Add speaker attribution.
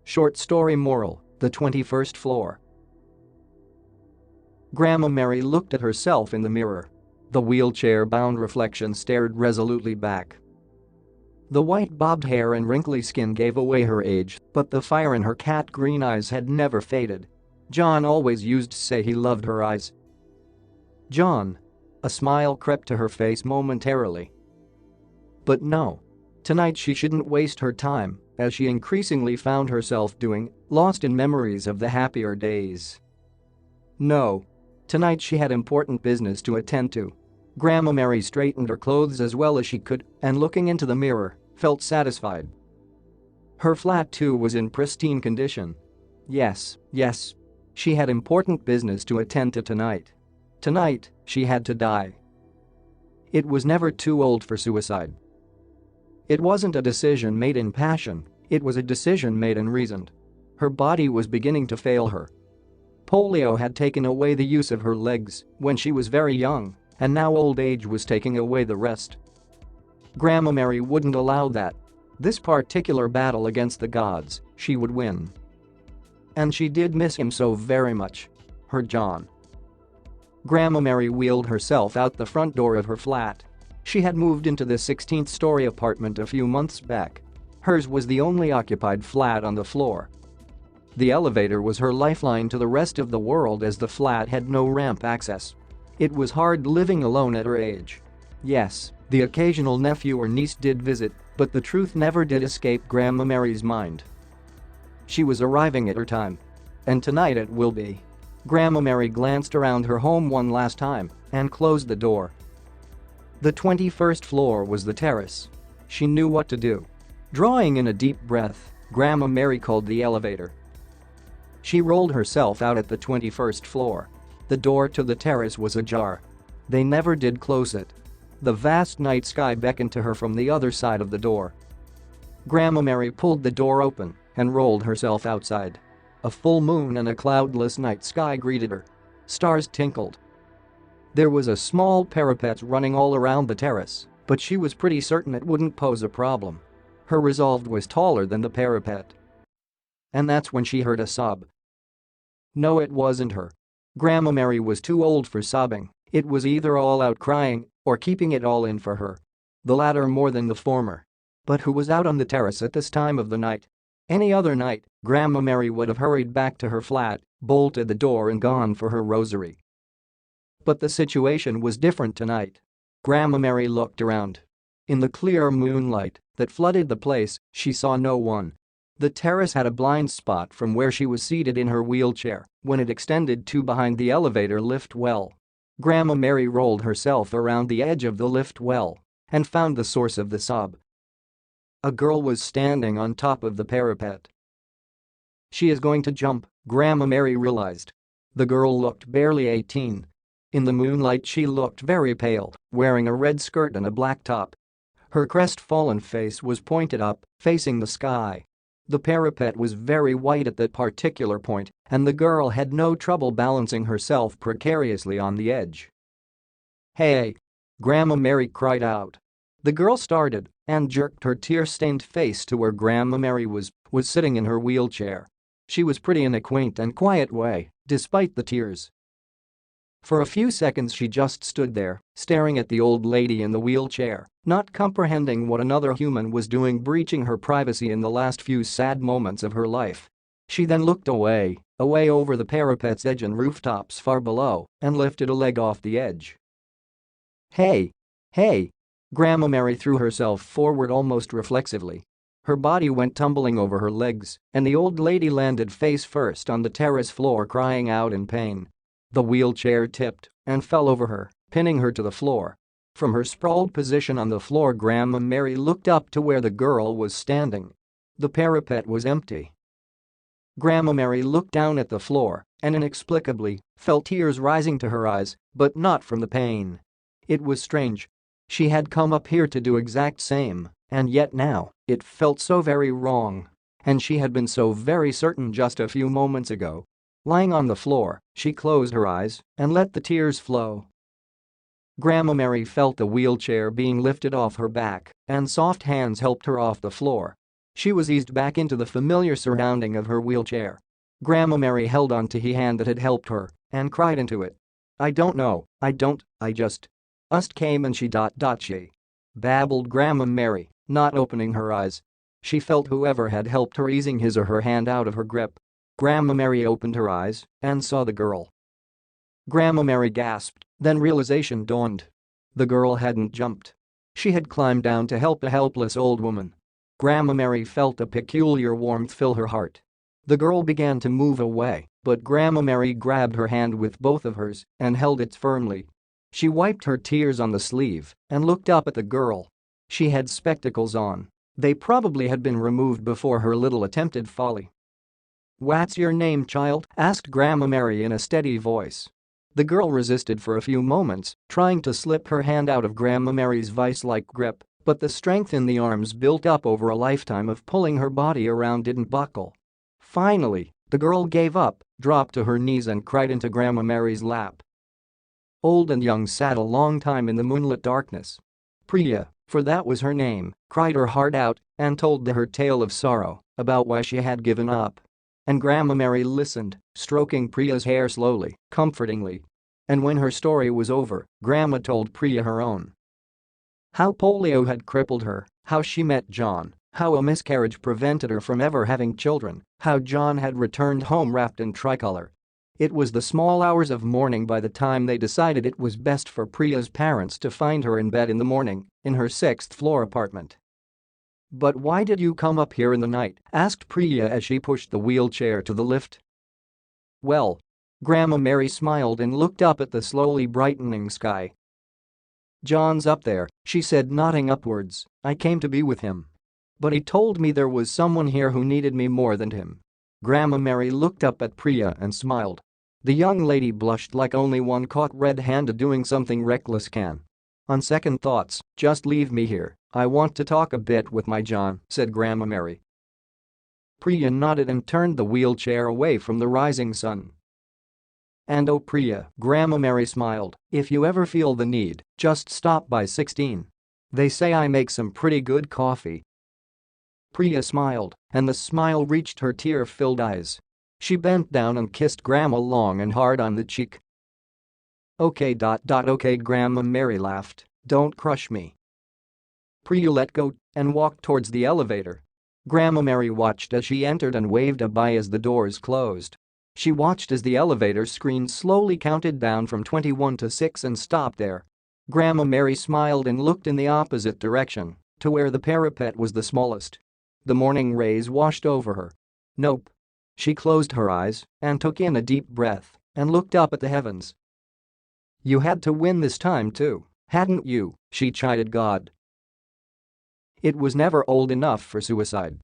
Speaker 1: Short story moral: the 21st floor. Grandma Mary looked at herself in the mirror. The wheelchair-bound reflection stared resolutely back. The white bobbed hair and wrinkly skin gave away her age, but the fire in her cat-green eyes had never faded. John always used to say he loved her eyes. John. A smile crept to her face momentarily. But no. Tonight she shouldn't waste her time, as she increasingly found herself doing, lost in memories of the happier days. No. Tonight she had important business to attend to. Grandma Mary straightened her clothes as well as she could and, looking into the mirror, felt satisfied. Her flat too was in pristine condition. Yes. She had important business to attend to tonight. Tonight, she had to die. It was never too old for suicide. It wasn't a decision made in passion, it was a decision made in reason. Her body was beginning to fail her. Polio had taken away the use of her legs when she was very young, and now old age was taking away the rest. Grandma Mary wouldn't allow that. This particular battle against the gods, she would win. And she did miss him so very much. Her John. Grandma Mary wheeled herself out the front door of her flat. She had moved into the 16th-story apartment a few months back. Hers was the only occupied flat on the floor. The elevator was her lifeline to the rest of the world, as the flat had no ramp access. It was hard living alone at her age. Yes, the occasional nephew or niece did visit, but the truth never did escape Grandma Mary's mind. She was arriving at her time. And tonight it will be. Grandma Mary glanced around her home one last time and closed the door. The 21st floor was the terrace. She knew what to do. Drawing in a deep breath, Grandma Mary called the elevator. She rolled herself out at the 21st floor. The door to the terrace was ajar. They never did close it. The vast night sky beckoned to her from the other side of the door. Grandma Mary pulled the door open and rolled herself outside. A full moon and a cloudless night sky greeted her. Stars tinkled. There was a small parapet running all around the terrace, but she was pretty certain it wouldn't pose a problem. Her resolve was taller than the parapet. And that's when she heard a sob. No, it wasn't her. Grandma Mary was too old for sobbing. It was either all out crying or keeping it all in for her. The latter more than the former. But who was out on the terrace at this time of the night? Any other night, Grandma Mary would have hurried back to her flat, bolted the door and gone for her rosary. But the situation was different tonight. Grandma Mary looked around. In the clear moonlight that flooded the place, she saw no one. The terrace had a blind spot from where she was seated in her wheelchair when it extended to behind the elevator lift well. Grandma Mary rolled herself around the edge of the lift well and found the source of the sob. A girl was standing on top of the parapet. She is going to jump, Grandma Mary realized. The girl looked barely 18. In the moonlight she looked very pale, wearing a red skirt and a black top. Her crestfallen face was pointed up, facing the sky. The parapet was very white at that particular point, and the girl had no trouble balancing herself precariously on the edge. "Hey!" Grandma Mary cried out. The girl started and jerked her tear-stained face to where Grandma Mary was sitting in her wheelchair. She was pretty in a quaint and quiet way, despite the tears. For a few seconds she just stood there, staring at the old lady in the wheelchair, not comprehending what another human was doing, breaching her privacy in the last few sad moments of her life. She then looked away over the parapet's edge and rooftops far below, and lifted a leg off the edge. "Hey! Hey!" Grandma Mary threw herself forward almost reflexively. Her body went tumbling over her legs, and the old lady landed face first on the terrace floor, crying out in pain. The wheelchair tipped and fell over her, pinning her to the floor. From her sprawled position on the floor, Grandma Mary looked up to where the girl was standing. The parapet was empty. Grandma Mary looked down at the floor and inexplicably felt tears rising to her eyes, but not from the pain. It was strange. She had come up here to do exact same, and yet now, it felt so very wrong. And she had been so very certain just a few moments ago. Lying on the floor, she closed her eyes and let the tears flow. Grandma Mary felt the wheelchair being lifted off her back, and soft hands helped her off the floor. She was eased back into the familiar surrounding of her wheelchair. Grandma Mary held on to the hand that had helped her and cried into it. "I don't know, I just came and she. She babbled Grandma Mary, not opening her eyes. She felt whoever had helped her easing his or her hand out of her grip. Grandma Mary opened her eyes and saw the girl. Grandma Mary gasped, then realization dawned. The girl hadn't jumped. She had climbed down to help a helpless old woman. Grandma Mary felt a peculiar warmth fill her heart. The girl began to move away, but Grandma Mary grabbed her hand with both of hers and held it firmly. She wiped her tears on the sleeve and looked up at the girl. She had spectacles on. They probably had been removed before her little attempted folly. "What's your name, child?" asked Grandma Mary in a steady voice. The girl resisted for a few moments, trying to slip her hand out of Grandma Mary's vice-like grip, but the strength in the arms built up over a lifetime of pulling her body around didn't buckle. Finally, the girl gave up, dropped to her knees and cried into Grandma Mary's lap. Old and Young sat a long time in the moonlit darkness. Priya, for that was her name, cried her heart out and told her tale of sorrow about why she had given up. And Grandma Mary listened, stroking Priya's hair slowly, comfortingly. And when her story was over, Grandma told Priya her own. How polio had crippled her, how she met John, how a miscarriage prevented her from ever having children, how John had returned home wrapped in tricolor. It was the small hours of morning by the time they decided it was best for Priya's parents to find her in bed in the morning, in her 6th-floor apartment. "But why did you come up here in the night?" asked Priya as she pushed the wheelchair to the lift. "Well," Grandma Mary smiled and looked up at the slowly brightening sky. "John's up there," she said, nodding upwards. "I came to be with him. But he told me there was someone here who needed me more than him." Grandma Mary looked up at Priya and smiled. The young lady blushed like only one caught red-handed doing something reckless can. "On second thoughts, just leave me here. I want to talk a bit with my John," said Grandma Mary. Priya nodded and turned the wheelchair away from the rising sun. "And oh Priya," Grandma Mary smiled, "if you ever feel the need, just stop by 16. They say I make some pretty good coffee." Priya smiled, and the smile reached her tear-filled eyes. She bent down and kissed Grandma long and hard on the cheek. Okay. Okay, Grandma Mary laughed, "Don't crush me." Priya let go and walked towards the elevator. Grandma Mary watched as she entered and waved a-bye as the doors closed. She watched as the elevator screen slowly counted down from 21 to 6 and stopped there. Grandma Mary smiled and looked in the opposite direction, to where the parapet was the smallest. The morning rays washed over her. Nope. She closed her eyes and took in a deep breath and looked up at the heavens. "You had to win this time too, hadn't you?" she chided God. It was never old enough for suicide.